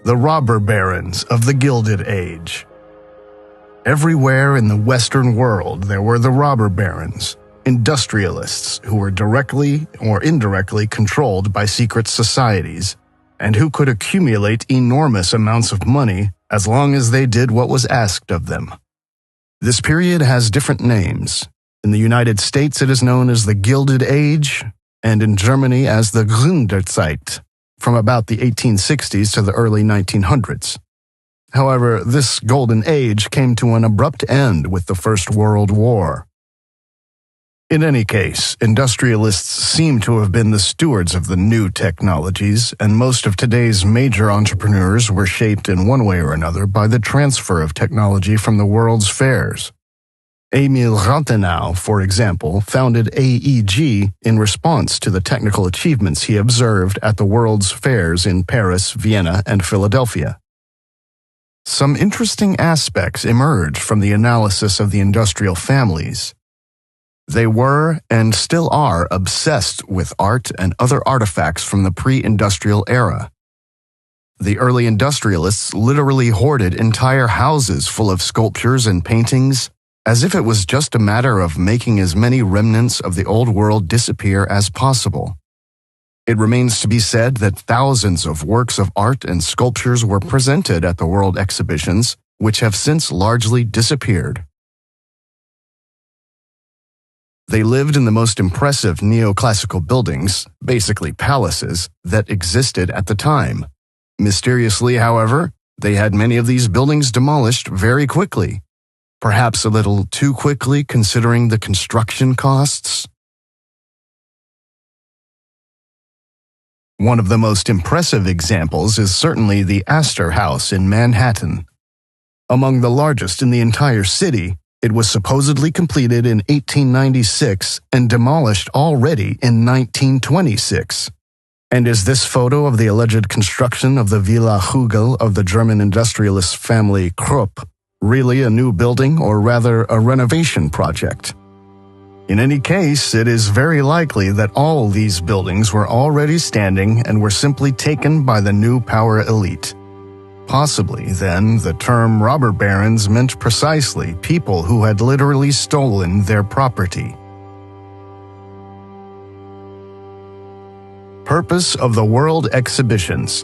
the robber barons of the Gilded Age. Everywhere in the Western world there were the robber barons, industrialists who were directly or indirectly controlled by secret societies, and who could accumulate enormous amounts of money as long as they did what was asked of them. This period has different names. In the United States it is known as the Gilded Age, and in Germany as the Gründerzeit, from about the 1860s to the early 1900s. However, this golden age came to an abrupt end with the First World War. In any case, industrialists seem to have been the stewards of the new technologies, and most of today's major entrepreneurs were shaped in one way or another by the transfer of technology from the world's fairs. Emil Rathenau, for example, founded AEG in response to the technical achievements he observed at the world's fairs in Paris, Vienna, and Philadelphia. Some interesting aspects emerged from the analysis of the industrial families. They were, and still are, obsessed with art and other artifacts from the pre-industrial era. The early industrialists literally hoarded entire houses full of sculptures and paintings, as if it was just a matter of making as many remnants of the old world disappear as possible. It remains to be said that thousands of works of art and sculptures were presented at the world exhibitions, which have since largely disappeared. They lived in the most impressive neoclassical buildings, basically palaces, that existed at the time. Mysteriously, however, they had many of these buildings demolished very quickly. Perhaps a little too quickly considering the construction costs. One of the most impressive examples is certainly the Astor House in Manhattan. Among the largest in the entire city, it was supposedly completed in 1896 and demolished already in 1926. And is this photo of the alleged construction of the Villa Hugel of the German industrialist family Krupp really a new building, or rather a renovation project? In any case, it is very likely that all these buildings were already standing and were simply taken by the new power elite. Possibly, then, the term robber barons meant precisely people who had literally stolen their property. Purpose of the World Exhibitions.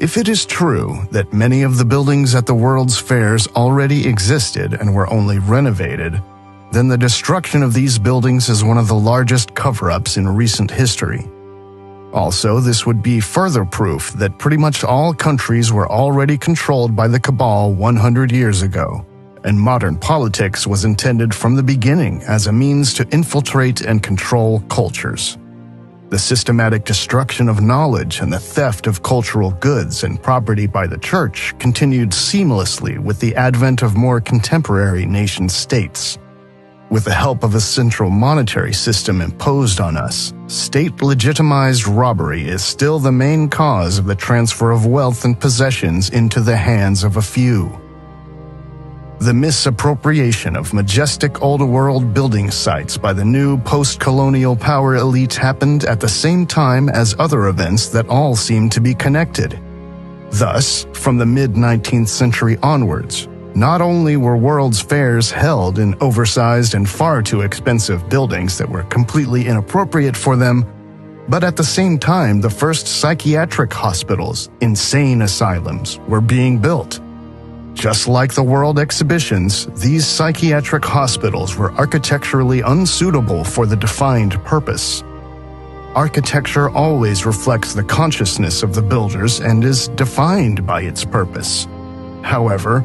If it is true that many of the buildings at the World's Fairs already existed and were only renovated, then the destruction of these buildings is one of the largest cover-ups in recent history. Also, this would be further proof that pretty much all countries were already controlled by the cabal 100 years ago, and modern politics was intended from the beginning as a means to infiltrate and control cultures. The systematic destruction of knowledge and the theft of cultural goods and property by the church continued seamlessly with the advent of more contemporary nation-states. With the help of a central monetary system imposed on us, state-legitimized robbery is still the main cause of the transfer of wealth and possessions into the hands of a few. The misappropriation of majestic old-world building sites by the new post-colonial power elite happened at the same time as other events that all seem to be connected. Thus, from the mid-19th century onwards, not only were World's Fairs held in oversized and far too expensive buildings that were completely inappropriate for them, but at the same time the first psychiatric hospitals, insane asylums, were being built. Just like the World Exhibitions, these psychiatric hospitals were architecturally unsuitable for the defined purpose. Architecture always reflects the consciousness of the builders and is defined by its purpose. However,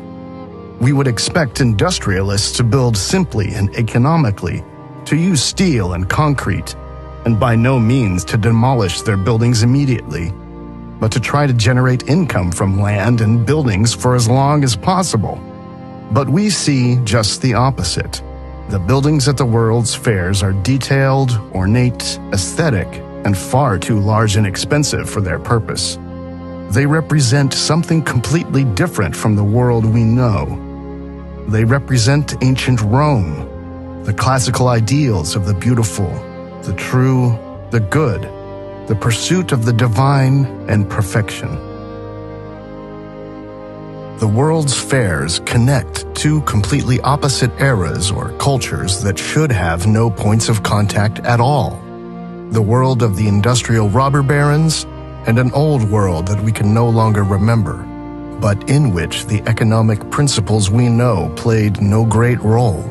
we would expect industrialists to build simply and economically, to use steel and concrete, and by no means to demolish their buildings immediately, but to try to generate income from land and buildings for as long as possible. But we see just the opposite. The buildings at the World's Fairs are detailed, ornate, aesthetic, and far too large and expensive for their purpose. They represent something completely different from the world we know. They represent ancient Rome, the classical ideals of the beautiful, the true, the good, the pursuit of the divine and perfection. The world's fairs connect two completely opposite eras or cultures that should have no points of contact at all. The world of the industrial robber barons and an old world that we can no longer remember, but in which the economic principles we know played no great role.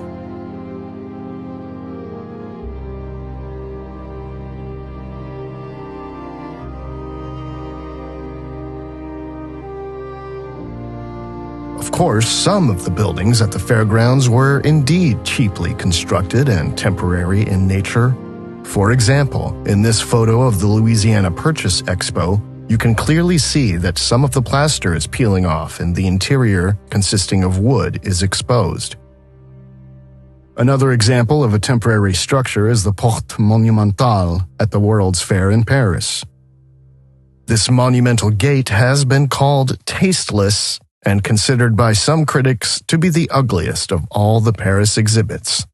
Of course, some of the buildings at the fairgrounds were indeed cheaply constructed and temporary in nature. For example, in this photo of the Louisiana Purchase Expo, you can clearly see that some of the plaster is peeling off and the interior, consisting of wood, is exposed. Another example of a temporary structure is the Porte Monumentale at the World's Fair in Paris. This monumental gate has been called tasteless and considered by some critics to be the ugliest of all the Paris exhibits.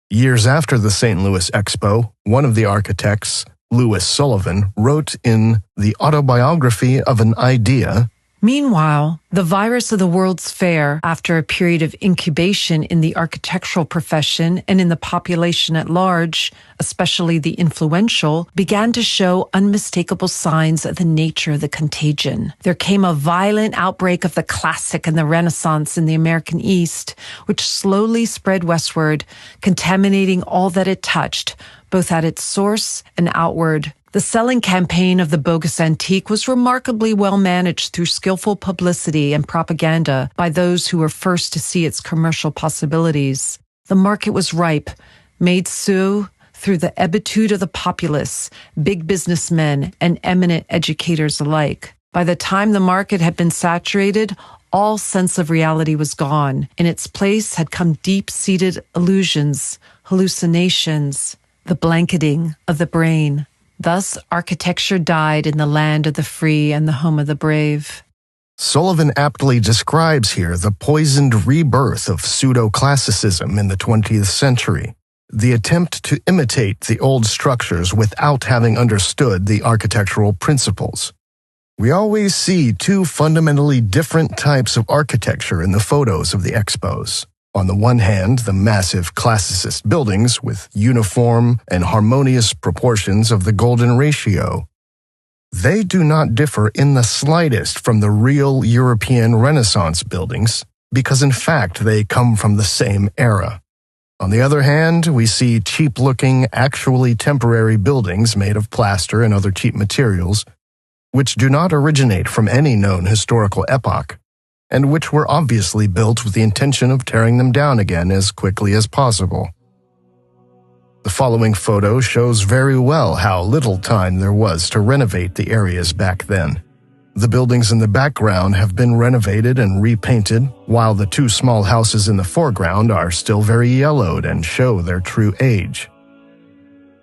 Years after the St. Louis Expo, one of the architects, Louis Sullivan, wrote in The Autobiography of an Idea, "Meanwhile, the virus of the World's Fair, after a period of incubation in the architectural profession and in the population at large, especially the influential, began to show unmistakable signs of the nature of the contagion. There came a violent outbreak of the classic and the Renaissance in the American East, which slowly spread westward, contaminating all that it touched, both at its source and outward. The selling campaign of the bogus antique was remarkably well managed through skillful publicity and propaganda by those who were first to see its commercial possibilities. The market was ripe, made so through the ebitude of the populace, big businessmen, and eminent educators alike. By the time the market had been saturated, all sense of reality was gone. In its place had come deep-seated illusions, hallucinations, the blanketing of the brain. Thus, architecture died in the land of the free and the home of the brave." Sullivan aptly describes here the poisoned rebirth of pseudo-classicism in the 20th century, the attempt to imitate the old structures without having understood the architectural principles. We always see two fundamentally different types of architecture in the photos of the expos. On the one hand, the massive classicist buildings with uniform and harmonious proportions of the golden ratio. They do not differ in the slightest from the real European Renaissance buildings, because in fact they come from the same era. On the other hand, we see cheap-looking, actually temporary buildings made of plaster and other cheap materials, which do not originate from any known historical epoch, and which were obviously built with the intention of tearing them down again as quickly as possible. The following photo shows very well how little time there was to renovate the areas back then. The buildings in the background have been renovated and repainted, while the two small houses in the foreground are still very yellowed and show their true age.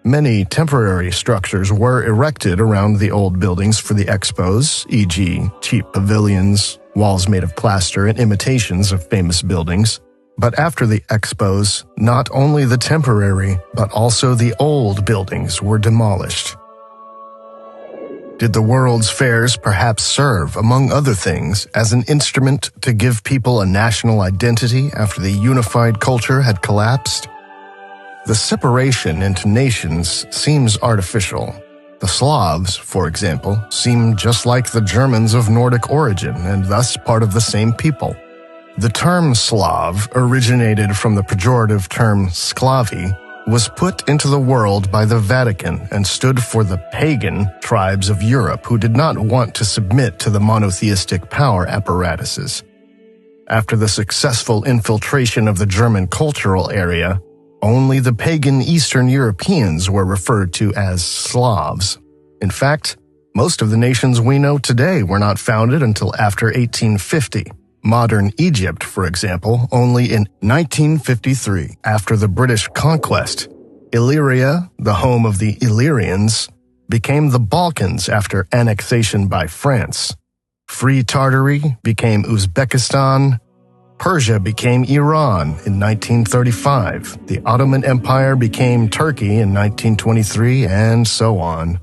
Many temporary structures were erected around the old buildings for the expos, e.g., cheap pavilions, walls made of plaster, and imitations of famous buildings. But after the expos, not only the temporary, but also the old buildings were demolished. Did the World's Fairs perhaps serve, among other things, as an instrument to give people a national identity after the unified culture had collapsed? The separation into nations seems artificial. The Slavs, for example, seem just like the Germans of Nordic origin and thus part of the same people. The term Slav originated from the pejorative term sklavi, was put into the world by the Vatican and stood for the pagan tribes of Europe who did not want to submit to the monotheistic power apparatuses. After the successful infiltration of the German cultural area, only the pagan Eastern Europeans were referred to as Slavs. In fact, most of the nations we know today were not founded until after 1850. Modern Egypt, for example, only in 1953, after the British conquest. Illyria, the home of the Illyrians, became the Balkans after annexation by France. Free Tartary became Uzbekistan. Persia became Iran in 1935. The Ottoman Empire became Turkey in 1923, and so on.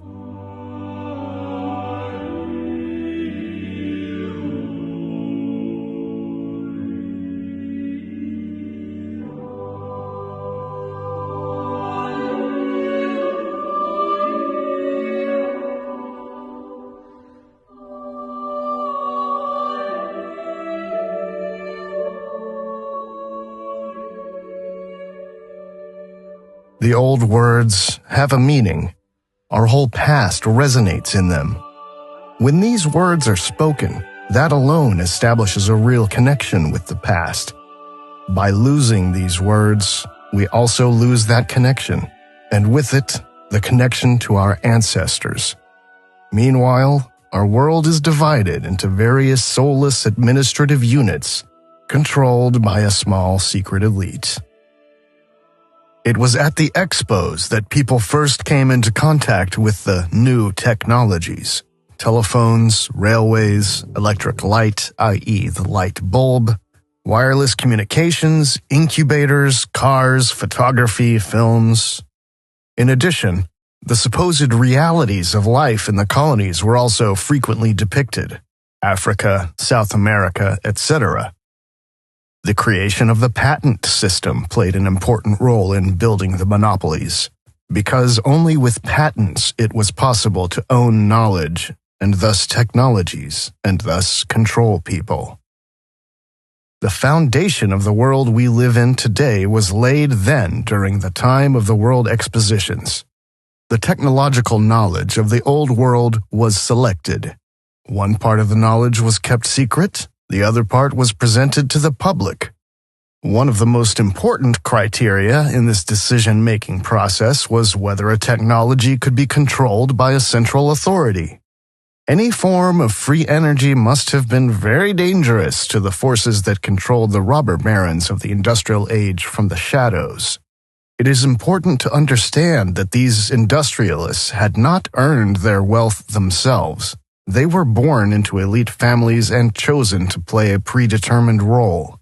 The old words have a meaning. Our whole past resonates in them. When these words are spoken, that alone establishes a real connection with the past. By losing these words, we also lose that connection, and with it, the connection to our ancestors. Meanwhile, our world is divided into various soulless administrative units, controlled by a small secret elite. It was at the expos that people first came into contact with the new technologies. Telephones, railways, electric light, i.e. the light bulb, wireless communications, incubators, cars, photography, films. In addition, the supposed realities of life in the colonies were also frequently depicted. Africa, South America, etc. The creation of the patent system played an important role in building the monopolies, because only with patents it was possible to own knowledge, and thus technologies, and thus control people. The foundation of the world we live in today was laid then during the time of the World Expositions. The technological knowledge of the old world was selected. One part of the knowledge was kept secret, the other part was presented to the public. One of the most important criteria in this decision-making process was whether a technology could be controlled by a central authority. Any form of free energy must have been very dangerous to the forces that controlled the robber barons of the industrial age from the shadows. It is important to understand that these industrialists had not earned their wealth themselves. They were born into elite families and chosen to play a predetermined role.